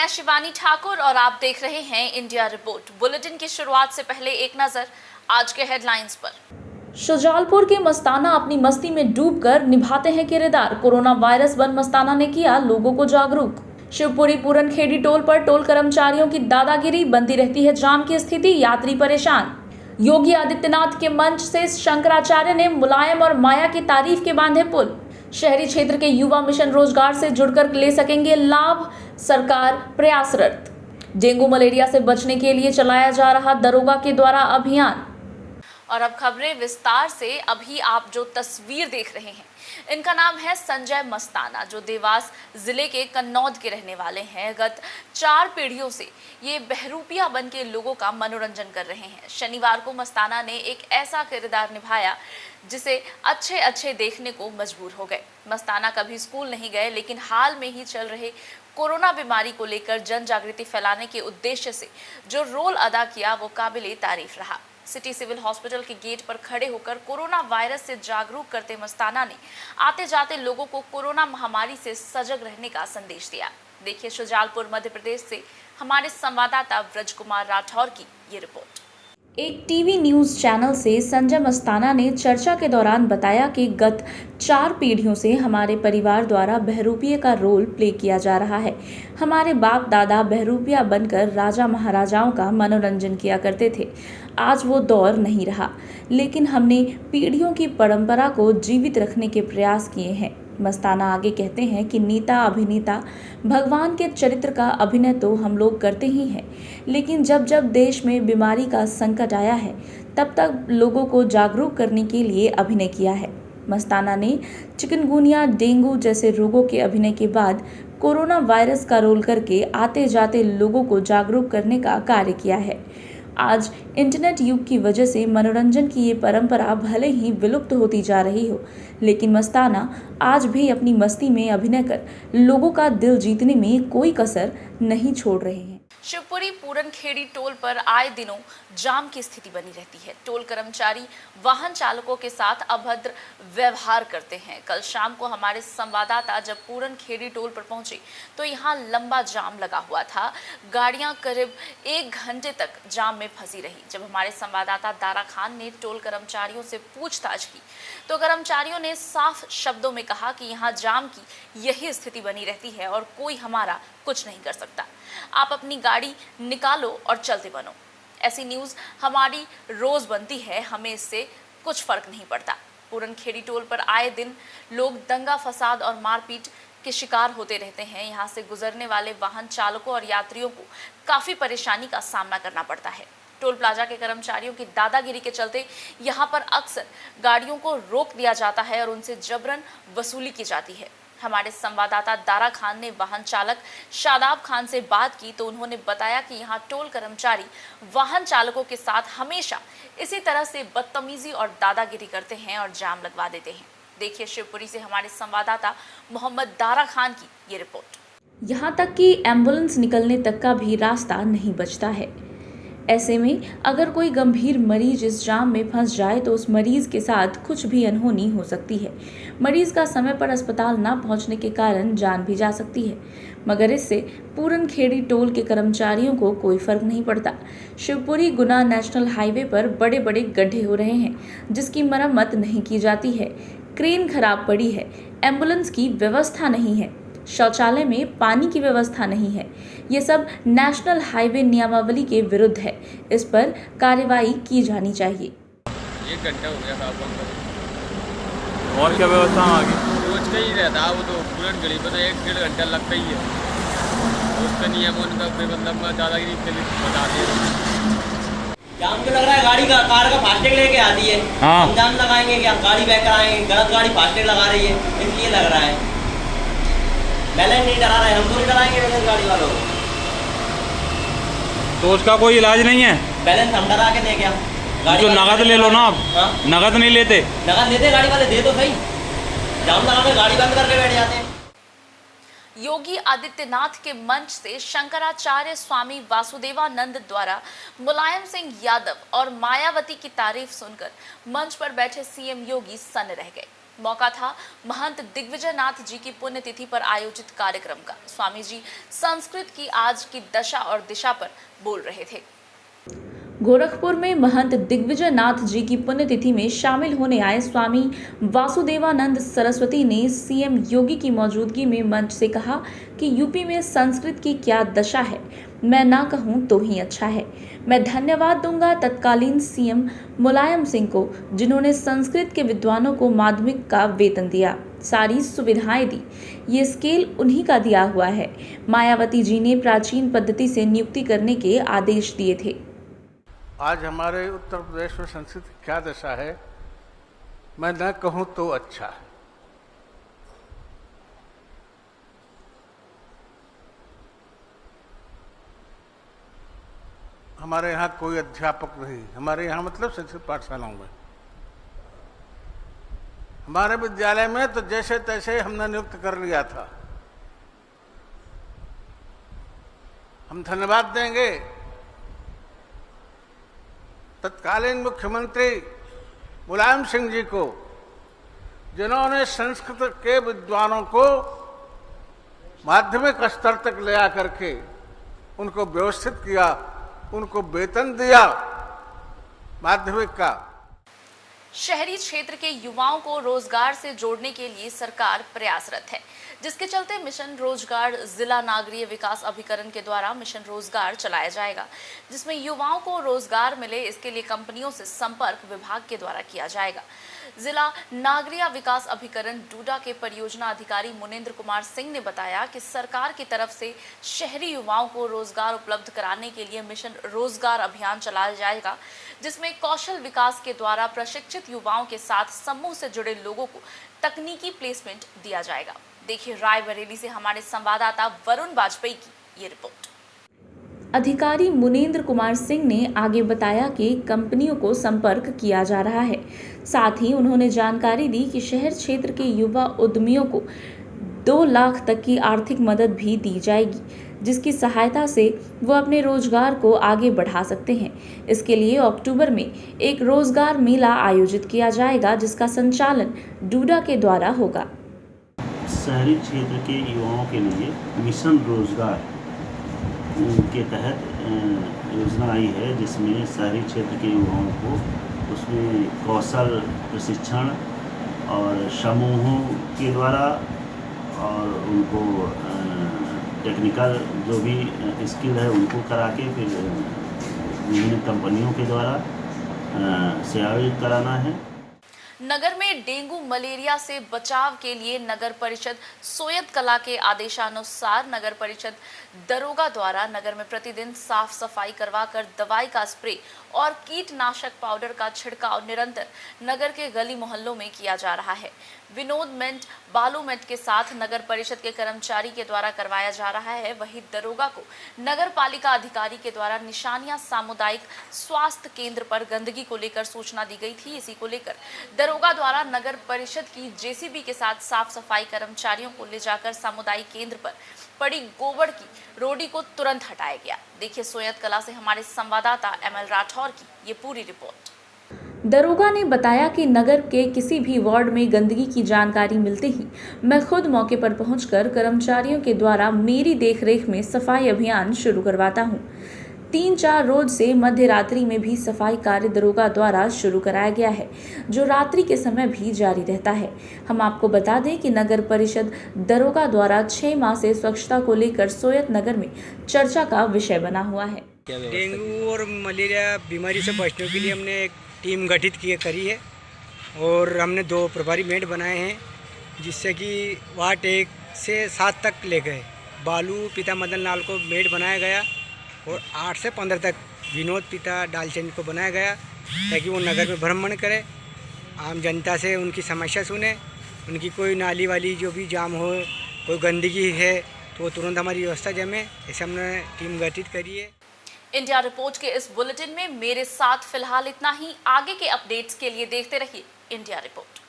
मैं शिवानी ठाकुर और आप देख रहे हैं इंडिया रिपोर्ट। बुलेटिन की शुरुआत से पहले एक नजर आज के हेडलाइंस पर। शुजालपुर के मस्ताना अपनी मस्ती में डूबकर निभाते हैं किरदार। कोरोना वायरस बन मस्ताना ने किया लोगों को जागरूक। शिवपुरी पूरनखेड़ी टोल पर टोल कर्मचारियों की दादागिरी, बनती रहती है जाम की स्थिति, यात्री परेशान। योगी आदित्यनाथ के मंच से शंकराचार्य ने मुलायम और माया की तारीफ के बांधे पुल। शहरी क्षेत्र के युवा मिशन रोजगार से जुड़कर ले सकेंगे लाभ, सरकार प्रयासरत। डेंगू मलेरिया से बचने के लिए चलाया जा रहा दरोगा के द्वारा अभियान। और अब खबरें विस्तार से। अभी आप जो तस्वीर देख रहे हैं, इनका नाम है संजय मस्ताना, जो देवास जिले के कन्नौद के रहने वाले हैं। गत 4 पीढ़ियों से ये बहरूपिया बन के लोगों का मनोरंजन कर रहे हैं। शनिवार को मस्ताना ने एक ऐसा किरदार निभाया जिसे अच्छे देखने को मजबूर हो गए। मस्ताना कभी स्कूल नहीं गए, लेकिन हाल में ही चल रहे कोरोना बीमारी को लेकर जन जागृति फैलाने के उद्देश्य से जो रोल अदा किया वो काबिले तारीफ रहा। सिटी सिविल हॉस्पिटल के गेट पर खड़े होकर कोरोना वायरस से जागरूक करते मस्ताना ने आते जाते लोगों को कोरोना महामारी से सजग रहने का संदेश दिया। देखिए शुजालपुर मध्य प्रदेश से हमारे संवाददाता ब्रज कुमार राठौर की ये रिपोर्ट। एक टीवी न्यूज चैनल से संजय मस्ताना ने चर्चा के दौरान बताया कि गत 4 पीढ़ियों से हमारे परिवार द्वारा बहरूपिये का रोल प्ले किया जा रहा है। हमारे बाप दादा बहरूपिया बनकर राजा महाराजाओं का मनोरंजन किया करते थे। आज वो दौर नहीं रहा, लेकिन हमने पीढ़ियों की परंपरा को जीवित रखने के प्रयास किए हैं। मस्ताना आगे कहते हैं कि नेता अभिनेता भगवान के चरित्र का अभिनय तो हम लोग करते ही हैं, लेकिन जब जब देश में बीमारी का संकट आया है तब तक लोगों को जागरूक करने के लिए अभिनय किया है। मस्ताना ने चिकनगुनिया, डेंगू जैसे रोगों के अभिनय के बाद कोरोना वायरस का रोल करके आते जाते लोगों को जागरूक करने का कार्य किया है। आज इंटरनेट युग की वजह से मनोरंजन की ये परंपरा भले ही विलुप्त होती जा रही हो, लेकिन मस्ताना आज भी अपनी मस्ती में अभिनय कर लोगों का दिल जीतने में कोई कसर नहीं छोड़ रहे हैं। शिवपुरी पूरनखेड़ी टोल पर आए दिनों जाम की स्थिति बनी रहती है। टोल कर्मचारी वाहन चालकों के साथ अभद्र व्यवहार करते हैं। कल शाम को हमारे संवाददाता जब पूरनखेड़ी टोल पर पहुंचे तो यहाँ लंबा जाम लगा हुआ था। गाड़ियां करीब 1 घंटे तक जाम में फंसी रही। जब हमारे संवाददाता दारा खान ने टोल कर्मचारियों से पूछताछ की तो कर्मचारियों ने साफ शब्दों में कहा कि यहाँ जाम की यही स्थिति बनी रहती है और कोई हमारा कुछ नहीं कर सकता। आप अपनी गाड़ी निकालो और चलते बनो। ऐसी न्यूज़ हमारी रोज बनती है, हमें इससे कुछ फर्क नहीं पड़ता। पूरनखेड़ी टोल पर आए दिन लोग दंगा फसाद और मारपीट के शिकार होते रहते हैं। यहाँ से गुजरने वाले वाहन चालकों और यात्रियों को काफ़ी परेशानी का सामना करना पड़ता है। टोल प्लाजा के कर्मचारियों की दादागिरी के चलते यहाँ पर अक्सर गाड़ियों को रोक दिया जाता है और उनसे जबरन वसूली की जाती है। हमारे संवाददाता दारा खान ने वाहन चालक शादाब खान से बात की तो उन्होंने बताया कि यहाँ टोल कर्मचारी वाहन चालकों के साथ हमेशा इसी तरह से बदतमीजी और दादागिरी करते हैं और जाम लगवा देते हैं। देखिए शिवपुरी से हमारे संवाददाता मोहम्मद दारा खान की ये रिपोर्ट। यहाँ तक कि एम्बुलेंस निकलने तक का भी रास्ता नहीं बचता है। ऐसे में अगर कोई गंभीर मरीज इस जाम में फंस जाए तो उस मरीज के साथ कुछ भी अनहोनी हो सकती है। मरीज का समय पर अस्पताल ना पहुंचने के कारण जान भी जा सकती है, मगर इससे पूरनखेड़ी टोल के कर्मचारियों को कोई फर्क नहीं पड़ता। शिवपुरी गुना नेशनल हाईवे पर बड़े बड़े गड्ढे हो रहे हैं जिसकी मरम्मत नहीं की जाती है। क्रेन खराब पड़ी है, एम्बुलेंस की व्यवस्था नहीं है, शौचालय में पानी की व्यवस्था नहीं है। ये सब नेशनल हाईवे नियमावली के विरुद्ध है। इस पर कार्रवाई की जानी चाहिए। 1 घंटा हो गया साहब। और क्या व्यवस्था आगे? रोज का ही रहता है वो तो। पूरनखेड़ी पर तो 1-1.5 घंटा लगता ही है। उसका नियम उनका बेबंदम दादागिरी बताते हैं। जाम क्यों लग रहा है? गाड़ी का कार का फास्टैग लेके आती है। हाँ। हम जाम लगाएंगे क्या? गाड़ी बैक कराएंगे, गलत गाड़ी फास्टैग लगा रही है, इसलिए लग रहा है। बैलेंस नहीं डरा रहे, हम तो नहीं डराएंगे बैलेंस गाड़ी वालों को। तो उसका कोई इलाज नहीं है? बैलेंस हम डरा के दे क्या? जो नगद ले लो ना आप। हाँ? नगद नहीं लेते? नगद लेते गाड़ी वाले, दे तो सही। जाम लगा के गाड़ी बंद करके बैठ जाते हैं। योगी आदित्यनाथ के मंच से शंकराचार्य स्वामी वासुदेवानंद द्वारा मुलायम सिंह यादव और मायावती की तारीफ सुनकर मंच पर बैठे सीएम योगी सन्न रह गए। मौका था महंत दिग्विजय नाथ जी की पुण्यतिथि पर आयोजित कार्यक्रम का। स्वामी जी संस्कृत की आज की दशा और दिशा पर बोल रहे थे। गोरखपुर में महंत दिग्विजय नाथ जी की पुण्यतिथि में शामिल होने आए स्वामी वासुदेवानंद सरस्वती ने सीएम योगी की मौजूदगी में मंच से कहा कि यूपी में संस्कृत की क्या दशा है, मैं ना कहूं तो ही अच्छा है। मैं धन्यवाद दूंगा तत्कालीन सीएम मुलायम सिंह को, जिन्होंने संस्कृत के विद्वानों को माध्यमिक का वेतन दिया, सारी सुविधाएं दी। ये स्केल उन्हीं का दिया हुआ है। मायावती जी ने प्राचीन पद्धति से नियुक्ति करने के आदेश दिए थे। आज हमारे उत्तर प्रदेश में संस्कृत की क्या दशा है, मैं न कहूं तो अच्छा है। हमारे यहाँ कोई अध्यापक नहीं, हमारे यहाँ मतलब संस्कृत पाठशालाओं में, हमारे विद्यालय में तो जैसे तैसे हमने नियुक्त कर लिया था। हम धन्यवाद देंगे तत्कालीन मुख्यमंत्री मुलायम सिंह जी को, जिन्होंने संस्कृत के विद्वानों को माध्यमिक स्तर तक ले आकर के उनको व्यवस्थित किया, उनको वेतन दिया माध्यमिक का। शहरी क्षेत्र के युवाओं को रोजगार से जोड़ने के लिए सरकार प्रयासरत है, जिसके चलते मिशन रोजगार जिला नागरीय विकास अभिकरण के द्वारा मिशन रोजगार चलाया जाएगा, जिसमें युवाओं को रोजगार मिले, इसके लिए कंपनियों से संपर्क विभाग के द्वारा किया जाएगा। जिला नागरीय विकास अभिकरण डूडा के परियोजना अधिकारी मुनेंद्र कुमार सिंह ने बताया कि सरकार की तरफ से शहरी युवाओं को रोजगार उपलब्ध कराने के लिए मिशन रोजगार अभियान चलाया जाएगा, जिसमें कौशल विकास के द्वारा प्रशिक्षित युवाओं के साथ समूह से जुड़े लोगों को तकनीकी प्लेसमेंट दिया जाएगा। देखिए रायबरेली से हमारे संवाददाता वरुण वाजपेयी की ये रिपोर्ट। अधिकारी मुनेंद्र कुमार सिंह ने आगे बताया कि कंपनियों को संपर्क किया जा रहा है। साथ ही उन्होंने जानकारी दी कि शहर क्षेत्र के युवा उद्यमियों को 2 लाख तक की आर्थिक मदद भी दी जाएगी, जिसकी सहायता से वो अपने रोजगार को आगे बढ़ा सकते हैं। इसके लिए अक्टूबर में एक रोजगार मेला आयोजित किया जाएगा, जिसका संचालन डूडा के द्वारा होगा। शहरी क्षेत्र के युवाओं के लिए मिशन रोजगार के तहत योजना आई है, जिसमें शहरी क्षेत्र के युवाओं को उसमें कौशल प्रशिक्षण और समूहों के द्वारा और उनको टेक्निकल जो भी स्किल है उनको करा के फिर विभिन्न कंपनियों के द्वारा सेवाएं कराना है। नगर में डेंगू मलेरिया से बचाव के लिए नगर परिषद सोयत कला के आदेशानुसार नगर परिषद दरोगा द्वारा नगर में प्रतिदिन साफ सफाई करवाकर दवाई का स्प्रे और कीटनाशक पाउडर का छिड़काव निरंतर नगर के गली मोहल्लों में किया जा रहा है। विनोद मेंट बालू मेंट के साथ नगर परिषद के कर्मचारी के द्वारा करवाया जा रहा है। वहीं दरोगा को नगर पालिका अधिकारी के द्वारा निशानिया सामुदायिक स्वास्थ्य केंद्र पर गंदगी को लेकर सूचना दी गई थी। इसी को लेकर दरोगा द्वारा नगर परिषद की जेसीबी के साथ साफ सफाई कर्मचारियों को ले जाकर सामुदायिक केंद्र पर पड़ी गोबर की रोडी को तुरंत हटाया गया। देखिए सोयत कला से हमारे संवाददाता ML राठौर की ये पूरी रिपोर्ट। दरोगा ने बताया कि नगर के किसी भी वार्ड में गंदगी की जानकारी मिलते ही मैं खुद मौके पर पहुंचकर कर्मचारियों के द्वारा मेरी देखरेख में सफाई अभियान शुरू करवाता हूं। 3-4 रोज से मध्य रात्रि में भी सफाई कार्य दरोगा द्वारा शुरू कराया गया है, जो रात्रि के समय भी जारी रहता है। हम आपको बता दें कि नगर परिषद दरोगा द्वारा 6 माह से स्वच्छता को लेकर सोयत नगर में चर्चा का विषय बना हुआ है। डेंगू और मलेरिया बीमारी से बचने के लिए हमने एक टीम गठित करी है और हमने 2 प्रभारी मेट बनाए हैं, जिससे कि वार्ड 1 से 7 तक ले गए बालू पिता मदन लाल को मेट बनाया गया और 8 से 15 तक विनोद पिता डालचंद को बनाया गया, ताकि वो नगर में भ्रमण करे, आम जनता से उनकी समस्या सुने, उनकी कोई नाली वाली जो भी जाम हो, कोई गंदगी है तो वो तुरंत हमारी व्यवस्था जमे। ऐसे हमने टीम गठित करी है। इंडिया रिपोर्ट के इस बुलेटिन में मेरे साथ फिलहाल इतना ही। आगे के अपडेट्स के लिए देखते रहिए इंडिया रिपोर्ट।